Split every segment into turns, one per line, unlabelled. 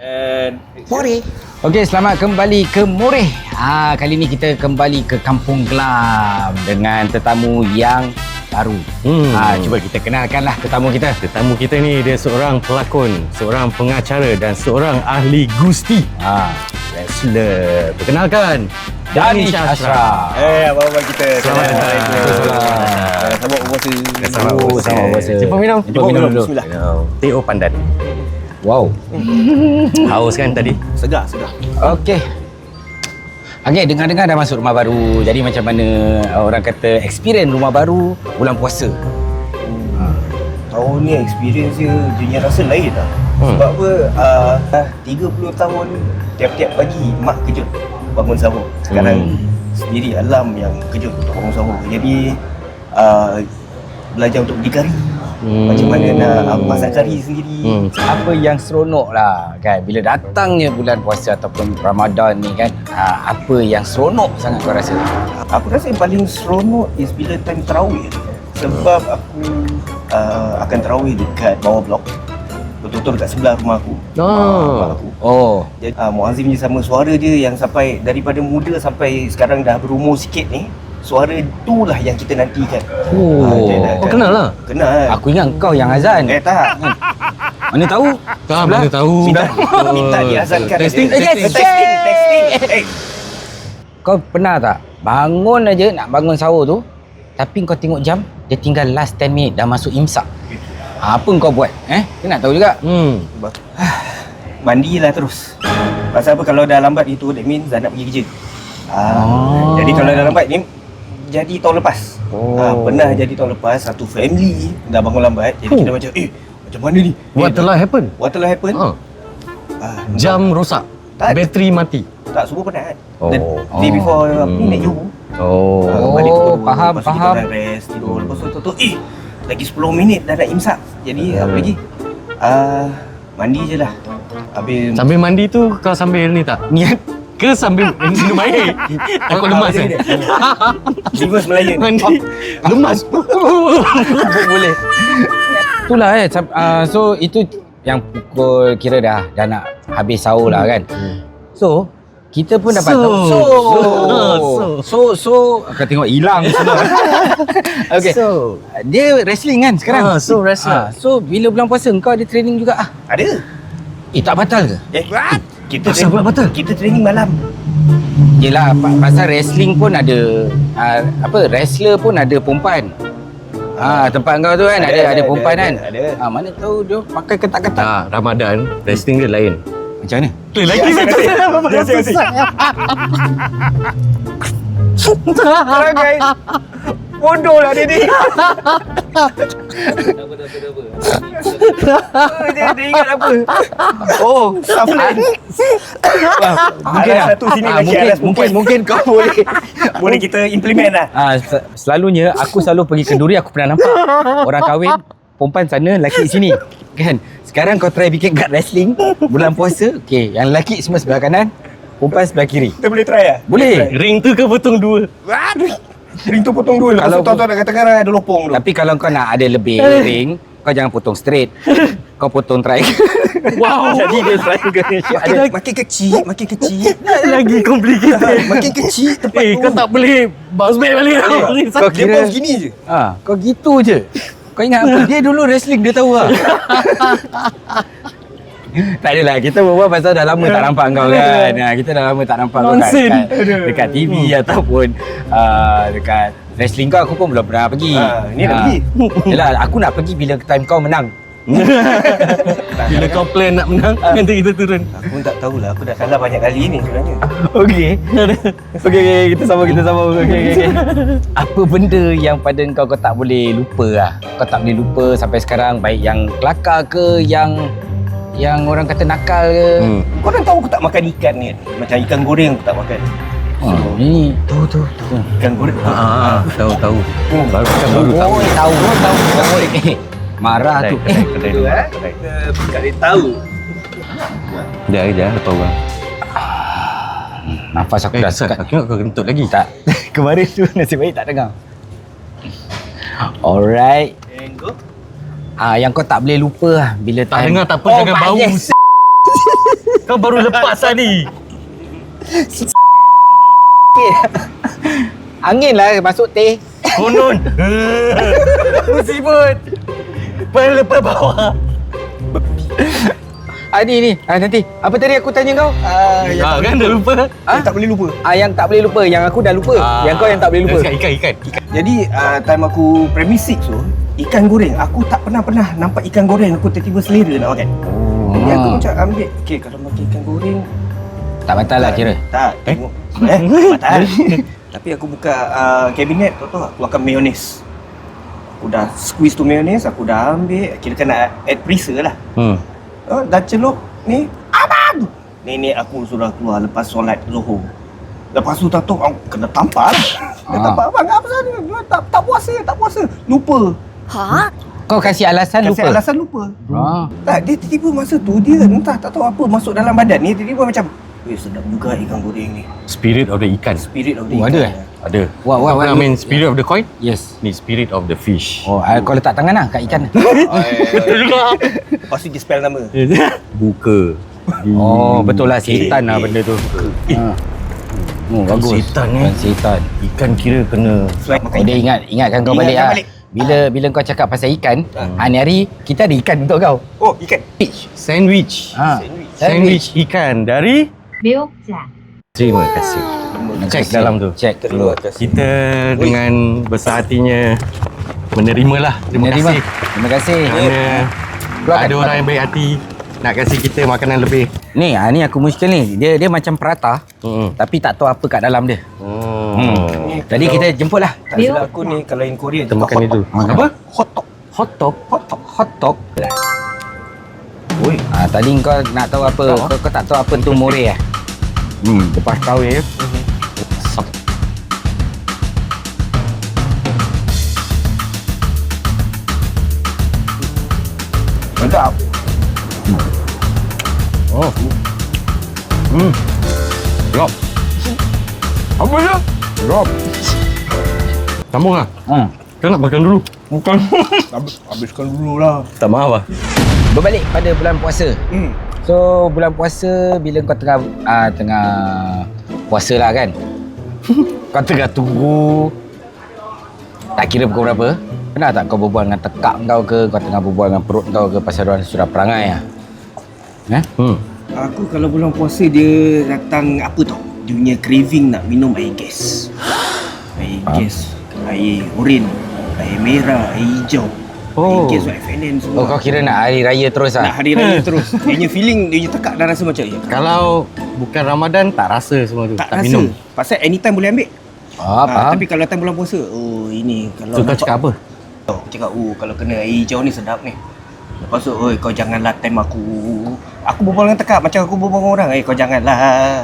And
Moreh. Okey, selamat kembali ke Moreh. Kali ni kita kembali ke Kampung Glam dengan tetamu yang baru. Cuba kita kenalkanlah tetamu kita.
Tetamu kita ni dia seorang pelakon, seorang pengacara dan seorang ahli gusti.
Wrestler.
Perkenalkan,
Danish Ashraf.
abang-abang kita.
Selamat datang.
Selamat berpuasa.
Selamat
berpuasa.
Cepat minum.
Cepat minum dulu.
Bismillah.
Teh pandan.
Wow.
Haus kan tadi?
Segar.
Okey. Okey, dengar-dengar dah masuk rumah baru. Jadi macam mana orang kata experience rumah baru bulan puasa?
Tahun ni experience dia rasa lain lah. Sebab apa, 30 tahun tiap-tiap pagi mak kejut bangun sahur. Sekarang sendiri alam yang kejut untuk bangun sahur. Jadi belajar untuk berdikari. Macam mana nak masak kari sendiri.
Apa yang seronok lah kan bila datangnya bulan puasa ataupun Ramadan ni kan, apa yang seronok sangat kau rasa?
Aku rasa yang paling seronok is bila time tarawih. Sebab aku akan tarawih dekat bawah blok, betul-betul dekat sebelah rumah aku. Rumah aku. Jadi muazzin je sama suara dia yang sampai daripada muda sampai sekarang dah berumur sikit ni, suara itulah yang kita nantikan.
Kau kenal lah?
Kenal.
Aku ingat kau yang azan.
Tak.
Mana tahu?
Tak, mana tahu.
Minta diazankan.
Testing,
aja. Testing.
Kau pernah tak bangun aja nak bangun sahur tu, tapi kau tengok jam, dia tinggal last 10 minit dah masuk imsak. Apa kau buat? Kau nak tahu juga.
Mandilah terus. Pasal apa, kalau dah lambat itu, that means dah nak pergi kerja. Jadi kalau dah lambat ni, jadi tahun lepas. Pernah jadi tahun lepas, satu family dah bangun lambat. Jadi kita macam, macam mana ni?
What telah happen? Jam rosak.
Tak.
Bateri mati.
Tak, semua penat. The day before aku naik Johor. Balik
faham.
Lepas tu kita dah rest, tidur. Lepas tu lagi 10 minit dah nak imsak. Jadi apa lagi? Mandi je lah. Habis
Sambil mandi tu kau sambil ni tak? Niat ke sambil minum air? Takut lemas kan?
Lemas Melayan.
Mandi lemas.
Boleh. Itulah so itu yang pukul kira dah nak habis sahur lah kan. So kita pun dapat kau tengok hilang semua. Okay. So dia wrestling kan sekarang.
Wrestler.
So bila bulan puasa kau ada training juga ah?
Ada.
Tak batal ke?
Kita
Pasal pula batal?
Kita training malam.
Yelah, pasal wrestling pun ada wrestler pun ada pompan. Tempat kau tu kan ada pompan kan?
Ada.
Mana tahu dia pakai ketat-ketat.
Ramadan wrestling dia lain.
Macam mana?
Lagi
Orang guys. Bodoh lah dia ni. Dia ingat apa? Saflan.
Mungkin
satu sini lagi ada
mungkin kau
boleh kita implement lah.
Selalunya aku selalu pergi kenduri, aku pernah nampak orang kahwin perempuan sana, lelaki sini kan. Sekarang kau try bikin kat wrestling bulan puasa. Okey, yang lelaki semua sebelah kanan, perempuan sebelah kiri.
Kita boleh try lah.
Boleh.
Ring tu ke potong dua?
Ring tu potong dulu. Kalau tahu dekat tengah ada lopong tu.
Tapi kalau kau nak ada lebih ring, kau jangan potong straight. Kau potong triangle.
Wow.
Jadi dia triangle.
Makin kecil.
Lagi complicated.
Makin kecil tempat tu.
Kau tak boleh bounce back balik.
Kau
Dia
kira
pun gini je.
kau gitu je. Kau ingat apa? Dia dulu wrestling, dia tahu lah. Tak adalah, kita berbual pasal dah lama tak nampak kau kan. Kita dah lama tak nampak kau dekat TV ataupun dekat wrestling kau. Aku pun belum pernah pergi.
Ni nak pergi.
Yelah, aku nak pergi bila time kau menang.
Bila kau plan nak menang, nanti kita turun.
Aku pun tak tahulah. Aku dah kalah banyak kali ni sebenarnya.
Okey, kita sama. Okey. Apa benda yang pada kau tak boleh lupa lah? Kau tak boleh lupa sampai sekarang, baik yang kelakar ke, yang orang kata nakal ke?
Korang tahu aku tak makan ikan ni. Macam ikan goreng aku tak makan.
Ini tu.
Ikan goreng.
Tahu. Baru tahu.
Tahu. Marah tu.
Kedai dulu. Kita dia tahu.
Dia lepas orang.
Nafas aku dah sekat.
Aku ingat kau kentut lagi.
Tak. Kemarin tu nasib baik tak dengar. Alright.
Engkau?
Yang kau tak boleh lupa lah bila
Tak
time.
dengar tak apa, jangan bau.
Yes.
Kau baru lepas tadi.
Angin lah masuk teh.
Konon. Musibut. Lepas bawah.
Ni. Nanti. Apa tadi aku tanya kau?
Kan dah lupa.
Tak boleh lupa.
Yang tak boleh lupa. Yang aku dah lupa. Yang kau yang tak boleh lupa.
Ikan.
Jadi time aku primary 6 tu, ikan goreng, aku tak pernah nampak ikan goreng aku tiba-tiba selera nak makan. Jadi aku macam ambil, okay, kalau makan ikan goreng
Tak batal lah kira.
tak tengok batal. Tapi aku buka kabinet tu aku keluarkan mayonnaise. Aku dah squeeze tu mayonnaise, aku dah ambil, kira kan nak add preser lah. Dah celup ni, abang! Nenek aku sudah keluar lepas solat Zuhur. Lepas tu tak tahu, aku kena tampar lah. Dia tampar, abang apa pasal ni? Tak puasa. Lupa.
Kau kasih alasan lupa?
Kasih alasan lupa. Tak, dia tiba-tiba masa tu, dia entah tak tahu apa masuk dalam badan ni, tiba-tiba macam, sedap juga ikan goreng ni.
Spirit of the ikan.
Spirit of the
Oh,
ikan.
ada?
Ada.
What?
I mean spirit of the coin?
Yes.
Ni spirit of the fish.
Oh, kau letak tangan lah kat ikan.
Betul juga.
Lepas tu dia spell nama.
Buka.
Oh, betul lah. Setan lah benda tu. Bagus.
Setan
Bukan setan.
Ikan kira kena.
Oh, dia ingatkan kau balik lah. Bila kau cakap pasal ikan, ni hari kita ada ikan untuk kau.
Oh, ikan.
Sandwich. Sandwich ikan dari
매옥자
Terima kasih. Cek dalam tu.
Cek dulu.
Kita dengan besar hatinya menerimalah. Terima kasih.
Terima kasih.
Kerana ada orang yang baik hati nak kasih kita makanan lebih.
Ni aku muskil ni. Dia macam prata, tapi tak tahu apa kat dalam dia. Jadi kita jemput lah.
Tak silap aku ni kalau in Korea
Kita makan itu.
Apa?
Hotdog.
Hotdog. Oi. Tadi kau nak tahu apa? Kau tak tahu apa tu more eh? Lepas kahwin
Mantap.
Rob.
Apa dia?
Rob. Sambung lah. Kau nak makan dulu?
Bukan. Habiskan dulu lah.
Tak maaf lah.
berbalik pada bulan puasa. So bulan puasa bila kau tengah puasa lah kan. Kau tengah tunggu. Tak kira pukul berapa. Pernah tak kau berbual dengan tekak kau ke, kau tengah berbual dengan perut kau ke pasal orang sudah perangai lah?
Aku kalau bulan puasa dia datang apa tau? Dia punya craving nak minum air gas. Air gas, air oren, air merah, air hijau. Air gas, air FNN semua.
Oh, kau kira nak hari raya terus lah?
Nak hari raya terus. Dia punya feeling, dia punya tekak dah rasa macam ya.
Kalau bukan Ramadan tak rasa semua tu.
Tak rasa.
Minum.
Pasal anytime boleh ambil.
Faham.
Tapi kalau time bulan puasa, ini kalau
So kau cakap apa?
Cakap, kalau kena air hijau ni sedap ni. Lepas tu, kau janganlah time aku. Aku berbual dengan tekak macam aku berbual dengan orang. Kau janganlah.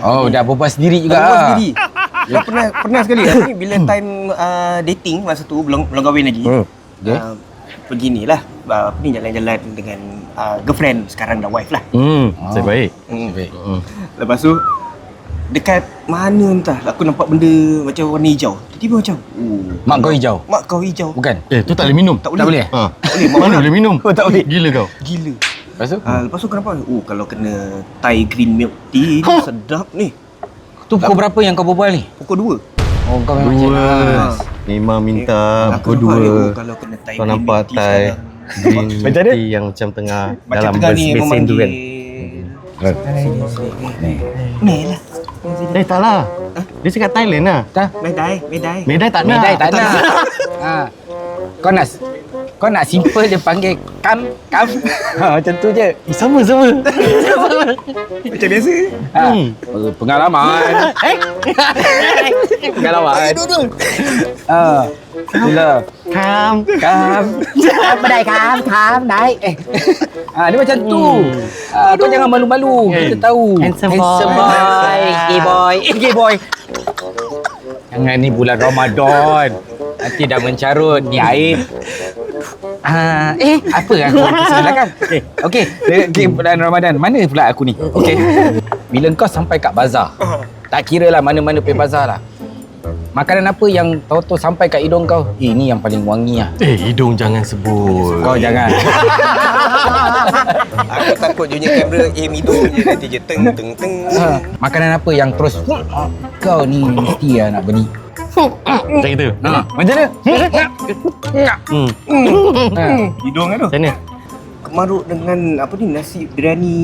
Oh, dah berbual sendiri juga.
Berbual sendiri. Pernah sekali ni bila time dating masa tu belum kahwin lagi. Pergi ni lah. Apa ni jalan-jalan dengan girlfriend, sekarang dah wife lah.
Saya baik.
Baik.
Lepas tu dekat mana entah aku nampak benda macam warna hijau. Tiba-tiba macam,
Mak kau hijau?
mak kau hijau.
Bukan?
Tu tak boleh minum.
Tak
Tak boleh?
Tak boleh.
Mana boleh minum?
tak boleh.
Gila kau.
Gila.
Lepas tu?
Lepas tu kenapa? Kalau kena Thai green milk tea ni sedap ni.
Tu pukul berapa yang kau berbual ni?
Pukul 2.
Oh, kau memang macam
Memang minta
Aku
pukul
nampak
2.
ni, kalau kena Thai
Kau
green
nampak
milk tea
Thai
sekarang.
green
Macam
milk
mana?
tea yang macam tengah
Macam
dalam
tengah ni
besen tu kan.
Ni lah.
Tak lah. Dia cakap Thailand lah.
Medai.
Medai tak nak.
Medai tak nak. Kau nak simple dia panggil kam. Macam tu je.
Sama.
Macam biasa.
Pengalaman. Pengalaman.
Duduk.
Itulah.
Kam.
Medai kam. Dai. Dia macam tu. Kau jangan malu-malu. Kita tahu.
Handsome
boy. Gay boy. Jangan ni bulan Ramadan. Nanti dah mencarut. Ni air. Apa aku silakan. Okey, bulan Ramadan. Mana pula aku ni? Okey. Bila kau sampai kat bazar. Tak kira lah mana-mana pergi bazar lah. Makanan apa yang tahu-tahu sampai kat hidung kau? Ini yang paling wangi lah.
Hidung jangan sebut.
Kau jangan.
Aku takut je punya kamera aim hidung je nanti je teng teng teng.
Makanan apa yang terus kau ni mesti lah nak beli.
Macam itu.
Macam mana?
Hidung kan tu.
Macam mana?
Kemaruk dengan apa ni, nasi biryani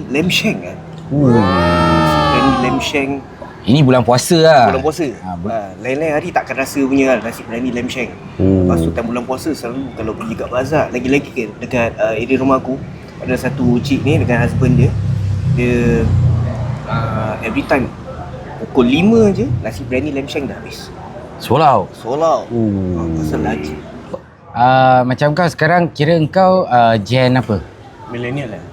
lamb shank kan. Biryani lamb shank
Ini bulan puasa lah.
bulan puasa. Lain-lain hari takkan rasa punya nasi biryani lamb shank. Lepas tu time bulan puasa selalu kalau pergi kat bazar, lagi-lagi ke dekat area rumah aku ada satu cik ni dengan husband dia. Dia every time pukul 5 je nasi biryani lamb shank dah habis.
Solau.
Solau. Pasal lagi.
Macam kau sekarang kira kau gen apa?
Millennial lah.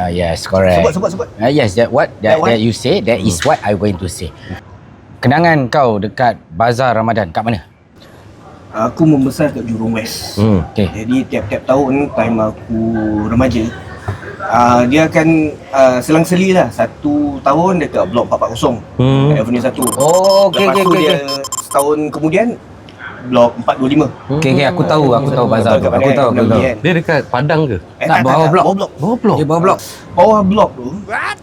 Yes, correct.
Sebut.
Yes, that you say, that is what I going to say. Kenangan kau dekat bazar Ramadan kat mana?
Aku membesar kat Jurong West.
Okay.
Jadi tiap-tiap tahun time aku remaja, dia akan selang-seli lah. Satu tahun dekat blok 440 Avenue 1.
Oh, okay.
Lepas tu dia setahun kemudian blok 425.
Okay, aku tahu bazar tu. Aku tahu.
Dia dekat Padang ke?
Tak, bawah blok.
Bawah blok.
Dia bawah blok.
Bawah blok tu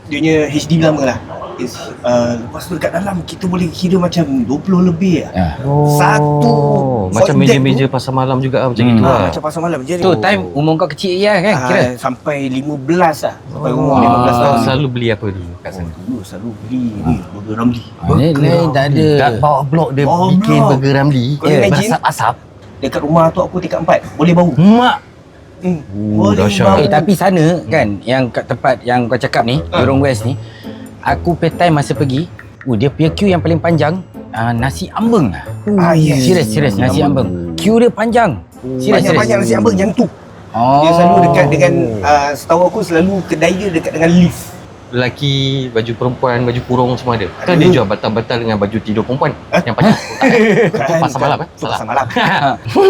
dia punya HD lama lah. Lepas tu dekat dalam kita boleh kira macam 20 lebih lah. Satu
Macam
void deck
meja-meja
tu.
pasar malam juga macam gitu lah.
Macam pasar malam je.
Tu time umur kau kecil je kan kira.
Sampai 15 lah. Sampai umur 15 tahun.
Selalu beli apa dulu kat sana?
Dulu selalu beli ni burger Ramli.
Lain tak ada.
Kat bawah blok dia
Bawah
bikin
blok.
burger Ramli.
Kau imagine?
Berasap-asap.
Dekat rumah tu aku tingkat 4. Boleh bau.
Mak.
Boleh
dahsyat.
bau.
Tapi sana kan yang kat tempat yang kau cakap ni, Jurong West ni, aku time masa pergi, dia punya queue yang paling panjang nasi ambeng lah.
Yes.
Serius nasi ambeng. Queue dia panjang. Serius.
Banyak nasi ambeng yang tu. Dia selalu dekat dengan setahu aku selalu kedai dia dekat dengan lift.
Lelaki, baju perempuan, baju kurung semua ada. Kan dia jual batal-batal dengan baju tidur perempuan. Yang panjang. Itu pasar malam
Tu pasar malam.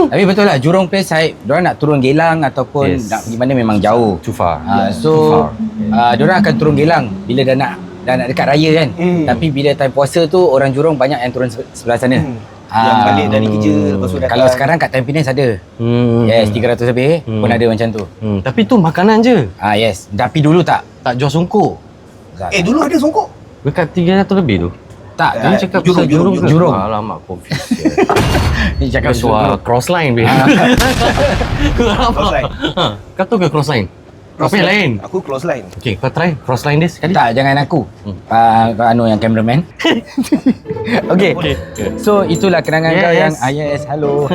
Tapi betul lah Jurong Place side, diorang nak turun Geylang ataupun nak pergi mana memang jauh.
Too far.
So diorang akan turun Geylang bila dah nak dekat raya kan. Tapi bila time puasa tu orang Jurong banyak yang turun sebelah sana.
Yang balik dari kerja lepas tu datang.
Kalau sekarang kat Tampines ada. Yes, 300 lebih pun ada macam tu.
Tapi tu makanan je.
Yes. Tapi dulu tak.
Tak jual songkok.
Dulu ada songkok.
Dekat 300 lebih tu.
Tak.
Dia cakap
Jurong.
Jurong.
Alamak, confused.
Ni cakap
Suara crossline dia.
Crossline.
Kau tahu ke crossline? Apa yang lain?
Aku close line.
Okay, kau try crossline dia sekali.
Tak, jangan aku. Anu yang cameraman. Okay. So itulah kenangan kau yang yes, hello.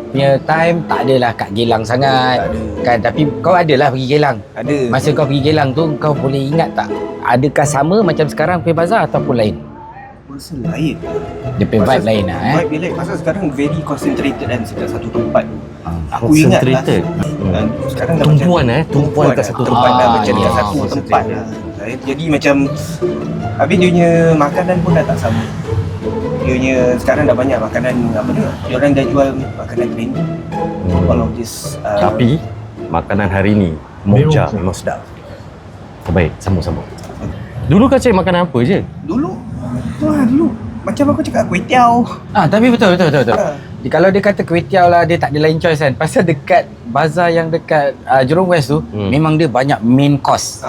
Punya time tak adalah kat Geylang sangat. Kan, tapi kau adalah pergi Geylang.
Ada.
Masa kau pergi Geylang tu kau boleh ingat tak? Adakah sama macam sekarang pergi bazar ataupun lain?
Rasa lain.
Dia punya vibe lain lah
Vibe dia lain. Pasal sekarang very concentrated kan dekat satu tempat. Aku ingat lah.
Concentrated.
Sekarang dah
Tumpuan
macam
tumpuan dekat satu
tempat dah macam dekat
yes.
satu tempat lah. Jadi macam habis dia punya makanan pun dah tak sama. Dia punya sekarang dah banyak makanan apa ni? Dia orang dah jual makanan trendy. All of this
Tapi makanan hari ni moja memang sedap. Baik, sambung. Dulu kau cari makanan apa je?
dulu macam aku cakap kuih tiaw.
Tapi betul. Kalau dia kata kuih tiaw lah, dia tak ada lain choice kan. Pasal dekat bazar yang dekat Jurong West tu, memang dia banyak main course.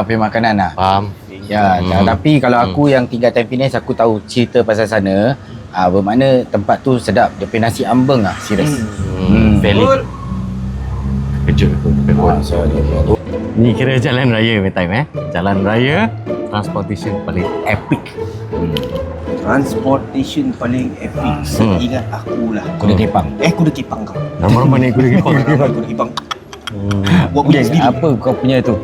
Punya makanan lah.
Faham.
Ya, tapi kalau aku yang tinggal Tampines, aku tahu cerita pasal sana. Bermakna tempat tu sedap. Dia punya nasi ambeng lah, serius.
Valid. Kejut tu. Ni kira jalan raya punya time Jalan raya, transportation paling epic.
Transportation paling epic seingat aku lah.
Kuda kepang.
Kuda kepang kau.
Nama ni kuda kepang.
Kuda kepang. Buat punya sendiri.
Apa kau punya tu?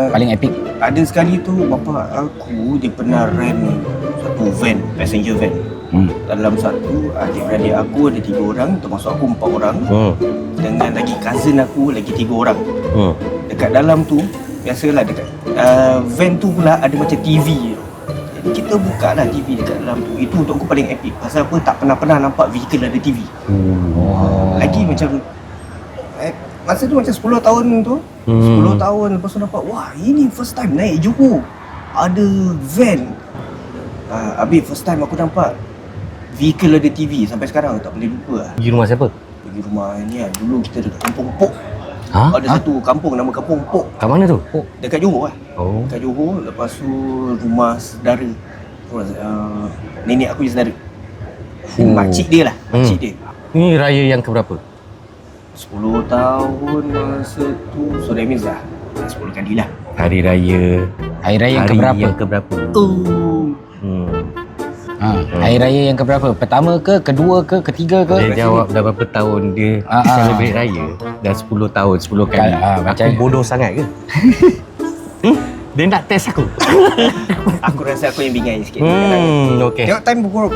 Paling epic?
Ada sekali tu bapa aku dia pernah rent satu van, passenger van. Dalam satu adik-beradik aku ada 3 orang, termasuk aku 4 orang. Dengan lagi cousin aku lagi 3 orang. Dekat dalam tu biasalah dekat van tu pula ada macam TV. Jadi kita buka lah TV dekat dalam tu. Itu untuk aku paling epic. Pasal apa, tak pernah nampak vehicle ada TV. Lagi macam masa tu macam 10 tahun tu. 10 tahun lepas tu nampak, wah ini first time naik Johor. ada van. Habis first time aku nampak vehicle ada TV. Sampai sekarang tak boleh lupa lah.
Pergi rumah siapa?
Pergi rumah ni kan, dulu kita dekat Kampung Pok.
Ha?
Ada satu kampung nama Kampung Pok.
Kat mana tu? Oh.
Dekat Johor lah.
Oh.
Dekat Johor. Lepas tu rumah saudara. Nenek aku je saudara. Makcik dia lah. Makcik dia.
Ni raya yang keberapa?
10 tahun masa tu. So that means dah 10 kali lah.
Hari raya.
Hari raya yang
Hari
keberapa?
yang keberapa?
Hari raya yang keberapa? Pertama ke, kedua ke, ketiga ke?
Dia jawab dah berapa tahun dia celebrate raya. Dah 10 tahun, 10 kali.
Macam
Aku bodoh sangat ke? Dia nak test aku.
Aku rasa aku yang bingai sikit.
Okey.
Tengok time pukul.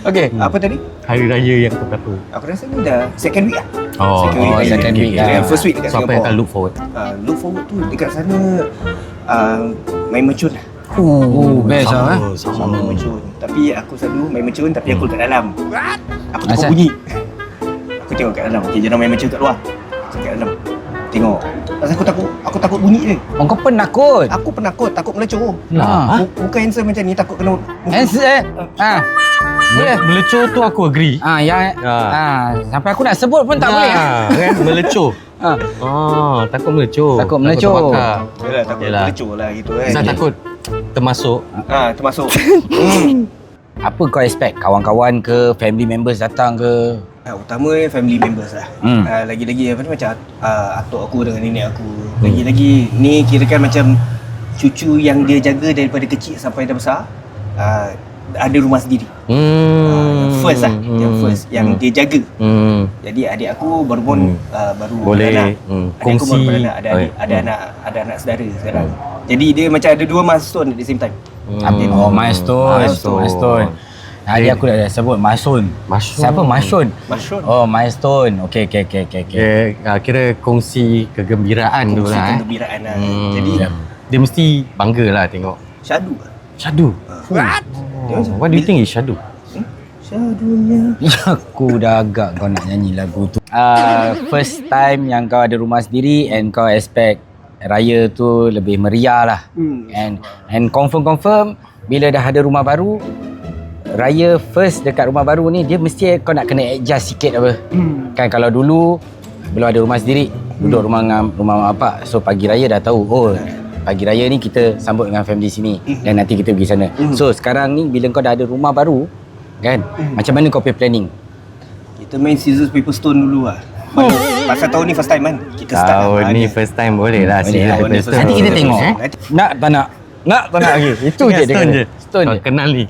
Okey.
Apa tadi?
Hari raya yang keberapa?
Aku rasa ni dah second week lah.
Oh,
second week
Yang first week dekat
So apa
Singapore.
yang akan look forward?
Look forward tu dekat sana main mercun lah.
Best lah.
Sama mercun. Tapi aku selalu main mercun tapi aku kat dalam. Aku takut
Asal?
bunyi. Aku tengok kat dalam. Okay, jangan main mercun kat luar. Aku kat dalam. Tengok. Pasal aku takut bunyi je.
Kau penakut.
Aku penakut, takut melecur. Muka handsome macam ni takut kena
Handsome.
Melecur tu aku agree.
Sampai aku nak sebut pun tak boleh.
Kan melecur. Takut melecur.
Takut melecur.
terbakar.
Yalah, takut
Yalah.
melecur lah gitu kan.
Zat takut termasuk.
Termasuk.
Apa kau expect? Kawan-kawan ke, family members datang ke?
Utama family members lah. Lagi-lagi apa ni macam atuk aku dengan nenek aku. Lagi-lagi ni kirakan macam cucu yang dia jaga daripada kecil sampai dah besar. Ada rumah sendiri. Yang first lah. Yang first. Yang dia jaga. Jadi adik aku baru pun baru
Boleh
beranak. Adik aku
kongsi.
baru beranak. Ada anak saudara sekarang. Jadi dia macam ada 2 milestone at the same time.
Milestone. Adik aku dah sebut Masun. Siapa Masun?
Masyur.
Oh, milestone. Okey.
Kira kongsi kegembiraan tu lah.
Kegembiraan lah. Jadi
Dia mesti bangga lah tengok.
syadu.
Syadu. What do you think is syadu?
Syadunya.
Aku dah agak kau nak nyanyi lagu tu. First time yang kau ada rumah sendiri and kau expect raya tu lebih meriah lah. And confirm bila dah ada rumah baru, raya first dekat rumah baru ni dia mesti kau nak kena adjust sikit apa. Kan kalau dulu belum ada rumah sendiri, duduk rumah mak bapak, so pagi raya dah tahu pagi raya ni kita sambut dengan family sini dan nanti kita pergi sana. So sekarang ni bila kau dah ada rumah baru kan, macam mana kau punya planning?
Kita main scissors paper stone dulu lah. Pasal tahun ni first time kan. Kita start
Tahun ni first time boleh lah.
Tahun ni first time.
Nanti kita tengok. Nak tak nak? Nak tak nak lagi? Itu je dia kata. Stone je.
Kenal ni.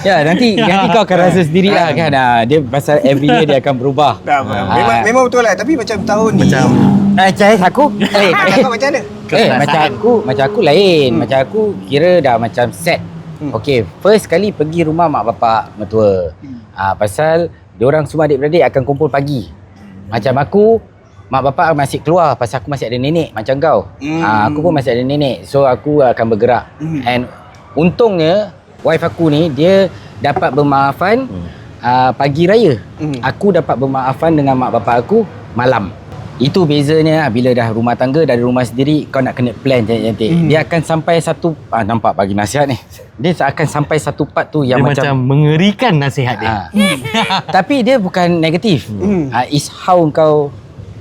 Ya, nanti kau akan rasa sendiri lah kan. Dia pasal every year dia akan berubah.
Memang betul lah. Tapi macam tahun ni
Macam aku
kau macam mana?
macam aku lain. Macam aku kira dah macam set. Okey, first kali pergi rumah mak bapak mertua. Pasal diorang semua adik-beradik akan kumpul pagi. Macam aku, mak bapak masih keluar pasal aku masih ada nenek macam kau. Aku pun masih ada nenek. So aku akan bergerak. And untungnya wife aku ni dia dapat bermaafan pagi raya. Aku dapat bermaafan dengan mak bapak aku malam. Itu bezanya bila dah rumah tangga, dah ada rumah sendiri, kau nak kena plan cantik-cantik. Dia akan sampai satu nampak bagi nasihat ni. Dia akan sampai satu part tu yang
Dia macam mengerikan nasihat dia.
Tapi dia bukan negatif. Is how kau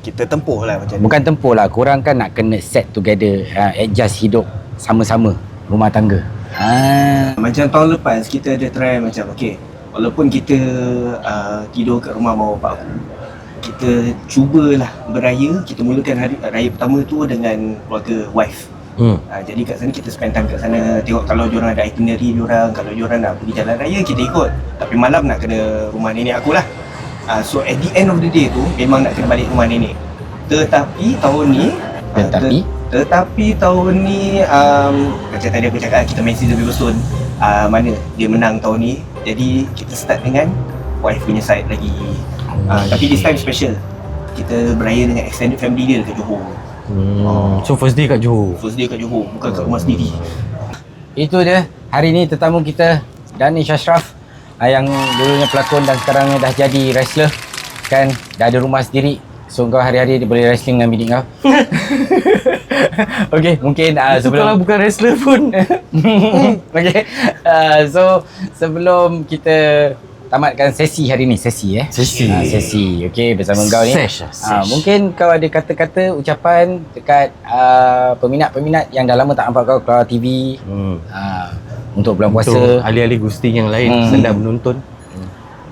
kita tempuh lah macam
bukan tempuh lah. Korang kan nak kena set together, adjust hidup sama-sama rumah tangga.
Macam tahun lepas kita ada try macam walaupun kita tidur kat rumah mak bapak aku, kita cubalah beraya. Kita mulakan hari raya pertama tu dengan keluarga wife. Jadi kat sana kita spend time kat sana. Tengok kalau diorang ada itinerary diorang, kalau diorang nak pergi jalan raya kita ikut. Tapi malam nak kena rumah nenek aku lah. So at the end of the day tu memang nak kena balik rumah nenek. Tetapi tahun ni tahun ni macam tadi aku cakap, kita main scissors paper stone. Mana dia menang tahun ni. Jadi kita start dengan wife punya side lagi. Tapi this time special. Kita beraya dengan extended family dia dekat Johor.
So first day kat Johor.
First day kat Johor, bukan kat rumah sendiri.
Itu dia. Hari ni tetamu kita Danish Ashraf, yang dulunya pelakon dan sekarang dah jadi wrestler. Kan dah ada rumah sendiri. So kau hari-hari boleh wrestling dengan bini kau. Okay, mungkin
Itu kalau bukan wrestler pun.
Okay, so sebelum kita tamatkan sesi hari ni, sesi. Sesi, okay, bersama kau ni. Mungkin kau ada kata-kata, ucapan dekat peminat-peminat yang dah lama tak nampak kau keluar TV untuk bulan puasa.
Untuk ahli-ahli Gusti yang lain sedang menonton.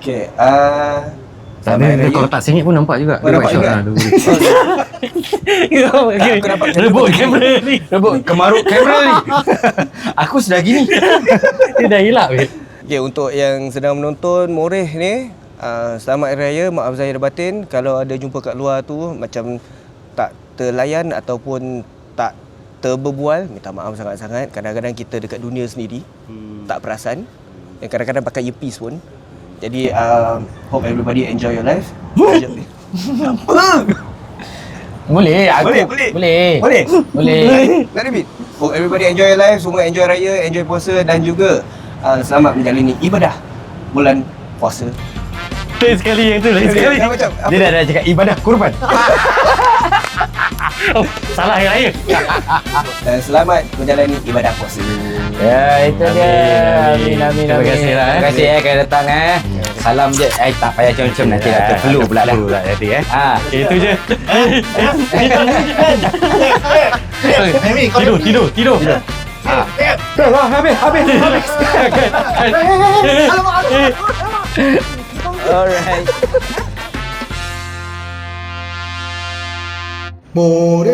Okay,
Kalau tak sengit pun nampak juga.
Oh, nampak juga. Aku nampak
Rebut kamera ni.
Kemaruk kamera ni. Aku sudah gini.
Dia dah hilap.
Okay, untuk yang sedang menonton Moreh ni, selamat Hari Raya, maaf zahir batin. Kalau ada jumpa kat luar tu macam tak terlayan ataupun tak terberbual, minta maaf sangat-sangat. Kadang-kadang kita dekat dunia sendiri tak perasan, dan kadang-kadang pakai earpiece pun. Jadi hope everybody enjoy your life.
Boleh.
Nak repeat. Hope everybody enjoy your life, semua enjoy raya, enjoy puasa dan juga selamat menjalani ibadah bulan puasa.
Lain sekali yang tu, lain sekali.
Macam
Dia dah cakap ibadah kurban.
Oh, salah Hari Raya.
dan selamat menjalani ibadah puasa.
Ya, itu dia. Amin.
Terima kasih lah.
Terima kasih kerana datang Salam je. Tak payah macam-macam nanti dah terpelu pula dah.
Nanti Okay, itu je. Tidur.
Habis. Alright.
More